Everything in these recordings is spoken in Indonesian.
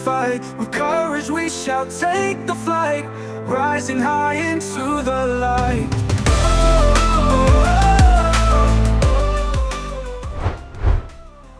fight. With courage we shall take the flight, rising high into the light.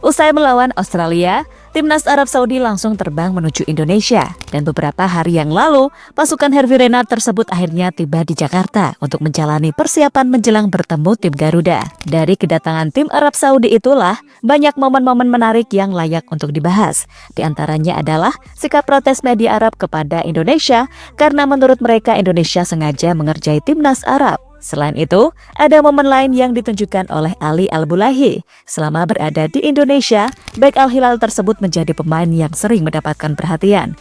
Usai melawan Australia, timnas Arab Saudi langsung terbang menuju Indonesia. Dan beberapa hari yang lalu, pasukan Hervi Renard tersebut akhirnya tiba di Jakarta untuk menjalani persiapan menjelang bertemu tim Garuda. Dari kedatangan tim Arab Saudi itulah, banyak momen-momen menarik yang layak untuk dibahas. Di antaranya adalah sikap protes media Arab kepada Indonesia karena menurut mereka Indonesia sengaja mengerjai timnas Arab. Selain itu, ada momen lain yang ditunjukkan oleh Ali Al-Bulahi. Selama berada di Indonesia, bek Al-Hilal tersebut menjadi pemain yang sering mendapatkan perhatian.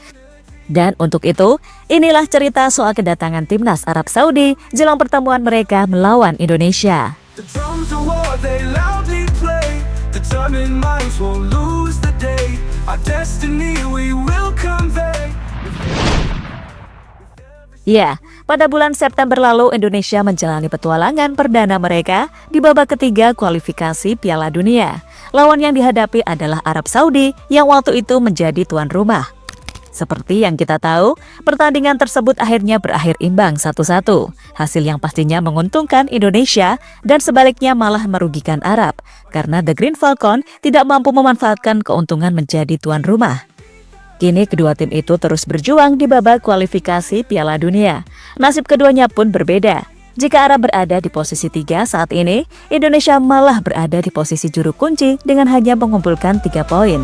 Dan untuk itu, inilah cerita soal kedatangan timnas Arab Saudi jelang pertemuan mereka melawan Indonesia. The drums of war, they loudly play. Determined minds won't lose the day. Our destiny we will convey. Ya, pada bulan September lalu Indonesia menjalani petualangan perdana mereka di babak ketiga kualifikasi Piala Dunia. Lawan yang dihadapi adalah Arab Saudi yang waktu itu menjadi tuan rumah. Seperti yang kita tahu, pertandingan tersebut akhirnya berakhir imbang 1-1. Hasil yang pastinya menguntungkan Indonesia dan sebaliknya malah merugikan Arab, karena The Green Falcon tidak mampu memanfaatkan keuntungan menjadi tuan rumah. Kini kedua tim itu terus berjuang di babak kualifikasi Piala Dunia. Nasib keduanya pun berbeda. Jika Arab berada di posisi 3 saat ini, Indonesia malah berada di posisi juru kunci dengan hanya mengumpulkan 3 poin.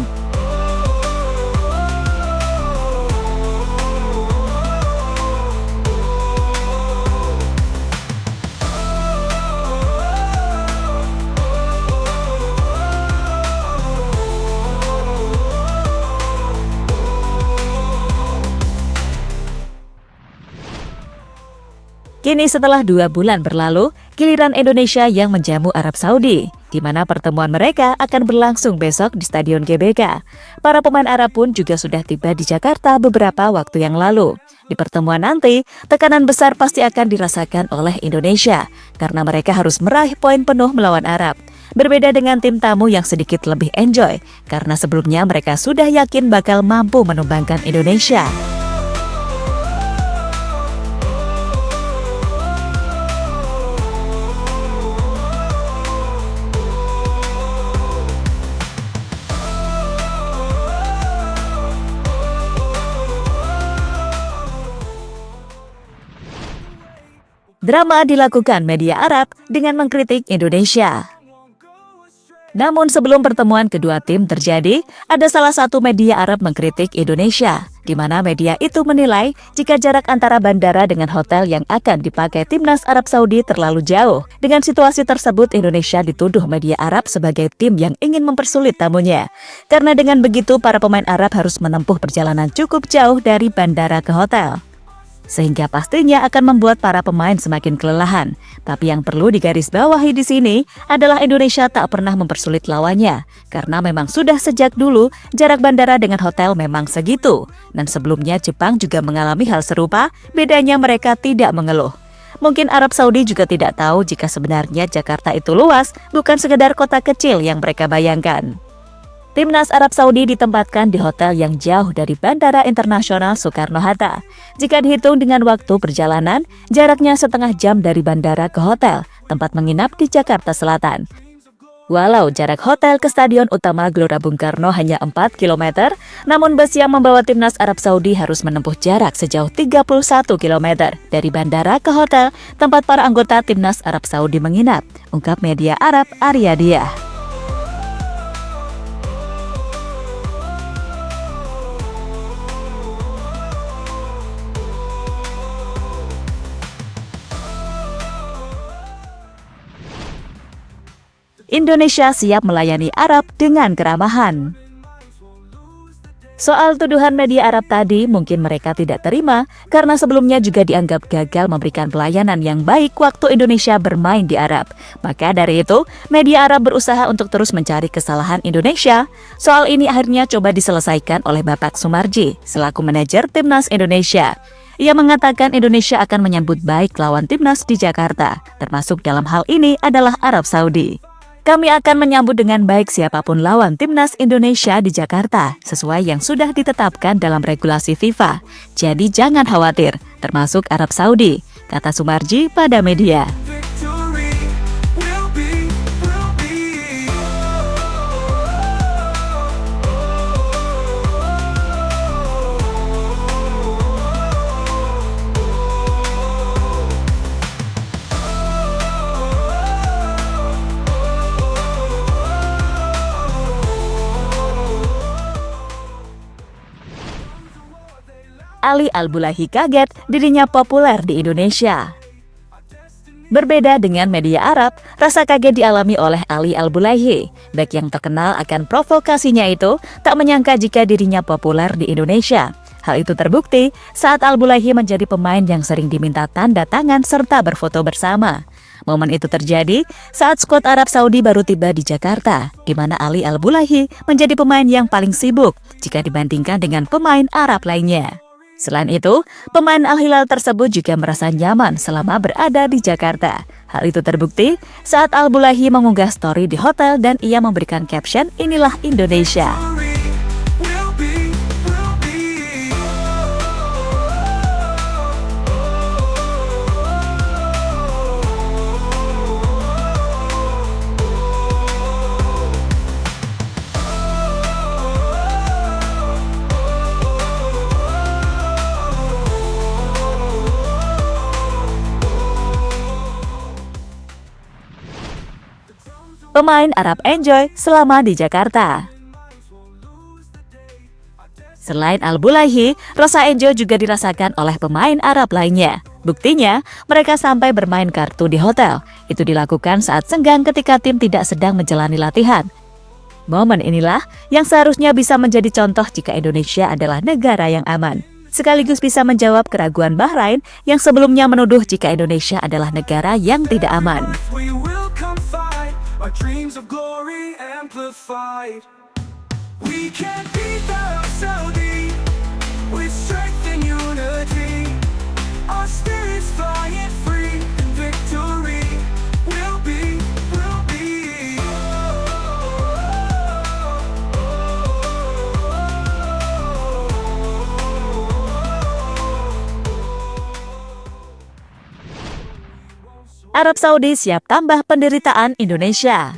Kini setelah 2 bulan berlalu, giliran Indonesia yang menjamu Arab Saudi, di mana pertemuan mereka akan berlangsung besok di Stadion GBK. Para pemain Arab pun juga sudah tiba di Jakarta beberapa waktu yang lalu. Di pertemuan nanti, tekanan besar pasti akan dirasakan oleh Indonesia, karena mereka harus meraih poin penuh melawan Arab. Berbeda dengan tim tamu yang sedikit lebih enjoy, karena sebelumnya mereka sudah yakin bakal mampu menumbangkan Indonesia. Drama dilakukan media Arab dengan mengkritik Indonesia. Namun sebelum pertemuan kedua tim terjadi, ada salah satu media Arab mengkritik Indonesia, di mana media itu menilai jika jarak antara bandara dengan hotel yang akan dipakai timnas Arab Saudi terlalu jauh. Dengan situasi tersebut, Indonesia dituduh media Arab sebagai tim yang ingin mempersulit tamunya. Karena dengan begitu, para pemain Arab harus menempuh perjalanan cukup jauh dari bandara ke hotel, sehingga pastinya akan membuat para pemain semakin kelelahan. Tapi yang perlu digarisbawahi di sini adalah Indonesia tak pernah mempersulit lawannya, karena memang sudah sejak dulu jarak bandara dengan hotel memang segitu. Dan sebelumnya Jepang juga mengalami hal serupa, bedanya mereka tidak mengeluh. Mungkin Arab Saudi juga tidak tahu jika sebenarnya Jakarta itu luas, bukan sekedar kota kecil yang mereka bayangkan. Timnas Arab Saudi ditempatkan di hotel yang jauh dari Bandara Internasional Soekarno-Hatta. Jika dihitung dengan waktu perjalanan, jaraknya setengah jam dari bandara ke hotel, tempat menginap di Jakarta Selatan. Walau jarak hotel ke Stadion Utama Gelora Bung Karno hanya 4 km, namun bus yang membawa timnas Arab Saudi harus menempuh jarak sejauh 31 km dari bandara ke hotel tempat para anggota timnas Arab Saudi menginap, ungkap media Arab Aryadia. Indonesia siap melayani Arab dengan keramahan. Soal tuduhan media Arab tadi mungkin mereka tidak terima karena sebelumnya juga dianggap gagal memberikan pelayanan yang baik waktu Indonesia bermain di Arab. Maka dari itu, media Arab berusaha untuk terus mencari kesalahan Indonesia. Soal ini akhirnya coba diselesaikan oleh Bapak Sumarji selaku manajer Timnas Indonesia. Ia mengatakan Indonesia akan menyambut baik lawan Timnas di Jakarta, termasuk dalam hal ini adalah Arab Saudi. Kami akan menyambut dengan baik siapapun lawan timnas Indonesia di Jakarta, sesuai yang sudah ditetapkan dalam regulasi FIFA. Jadi jangan khawatir, termasuk Arab Saudi, kata Sumarji pada media. Victory will be. Ali Al-Bulahi kaget dirinya populer di Indonesia. Berbeda dengan media Arab, rasa kaget dialami oleh Ali Al-Bulahi. Back yang terkenal akan provokasinya itu tak menyangka jika dirinya populer di Indonesia. Hal itu terbukti saat Al-Bulahi menjadi pemain yang sering diminta tanda tangan serta berfoto bersama. Momen itu terjadi saat skuad Arab Saudi baru tiba di Jakarta, di mana Ali Al-Bulahi menjadi pemain yang paling sibuk jika dibandingkan dengan pemain Arab lainnya. Selain itu, pemain Al-Hilal tersebut juga merasa nyaman selama berada di Jakarta. Hal itu terbukti saat Al-Bulahi mengunggah story di hotel dan ia memberikan caption, "Inilah Indonesia." Pemain Arab enjoy selama di Jakarta. Selain Al-Bulahi, rasa enjoy juga dirasakan oleh pemain Arab lainnya. Buktinya, mereka sampai bermain kartu di hotel. Itu dilakukan saat senggang ketika tim tidak sedang menjalani latihan. Momen inilah yang seharusnya bisa menjadi contoh jika Indonesia adalah negara yang aman. Sekaligus bisa menjawab keraguan Bahrain yang sebelumnya menuduh jika Indonesia adalah negara yang tidak aman. We will come fight, our dreams of glory amplified. We can't beat the Saudi with strength and unity. Our spirits flying free, and victory will be. Arab Saudi siap tambah penderitaan Indonesia.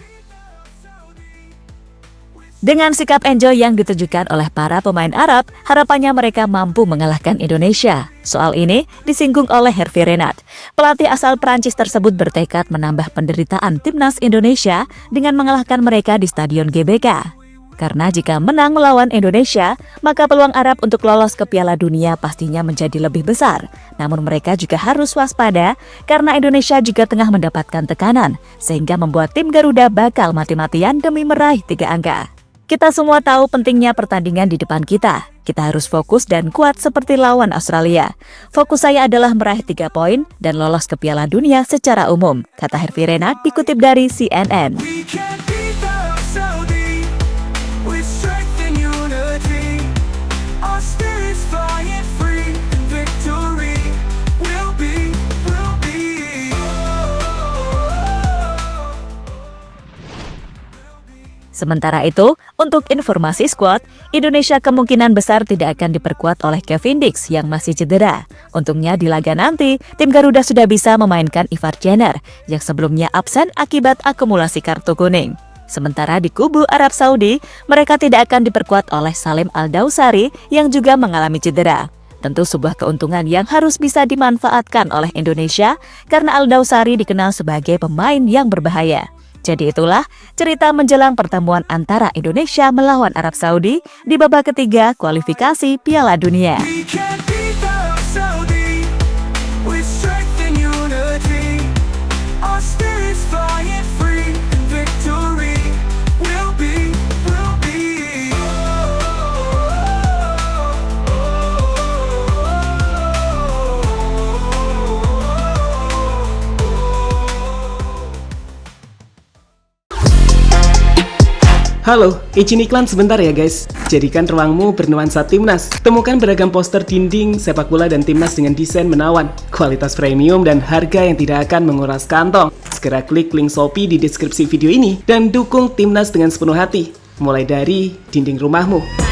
Dengan sikap enjoy yang ditujukan oleh para pemain Arab, harapannya mereka mampu mengalahkan Indonesia. Soal ini disinggung oleh Hervé Renard. Pelatih asal Prancis tersebut bertekad menambah penderitaan timnas Indonesia dengan mengalahkan mereka di Stadion GBK. Karena jika menang melawan Indonesia, maka peluang Arab untuk lolos ke Piala Dunia pastinya menjadi lebih besar. Namun mereka juga harus waspada karena Indonesia juga tengah mendapatkan tekanan, sehingga membuat tim Garuda bakal mati-matian demi meraih 3 angka. Kita semua tahu pentingnya pertandingan di depan kita. Kita harus fokus dan kuat seperti lawan Australia. Fokus saya adalah meraih 3 poin dan lolos ke Piala Dunia secara umum, kata Hervé Renard dikutip dari CNN. Sementara itu, untuk informasi skuad, Indonesia kemungkinan besar tidak akan diperkuat oleh Kevin Dix yang masih cedera. Untungnya di laga nanti, tim Garuda sudah bisa memainkan Ivar Jenner yang sebelumnya absen akibat akumulasi kartu kuning. Sementara di kubu Arab Saudi, mereka tidak akan diperkuat oleh Salim Al-Dawsari yang juga mengalami cedera. Tentu sebuah keuntungan yang harus bisa dimanfaatkan oleh Indonesia karena Al-Dawsari dikenal sebagai pemain yang berbahaya. Jadi itulah cerita menjelang pertemuan antara Indonesia melawan Arab Saudi di babak ketiga kualifikasi Piala Dunia. Halo, izin iklan sebentar ya guys. Jadikan ruangmu bernuansa timnas. Temukan beragam poster dinding, sepak bola dan timnas dengan desain menawan, kualitas premium dan harga yang tidak akan menguras kantong. Segera klik link Shopee di deskripsi video ini dan dukung timnas dengan sepenuh hati. Mulai dari dinding rumahmu.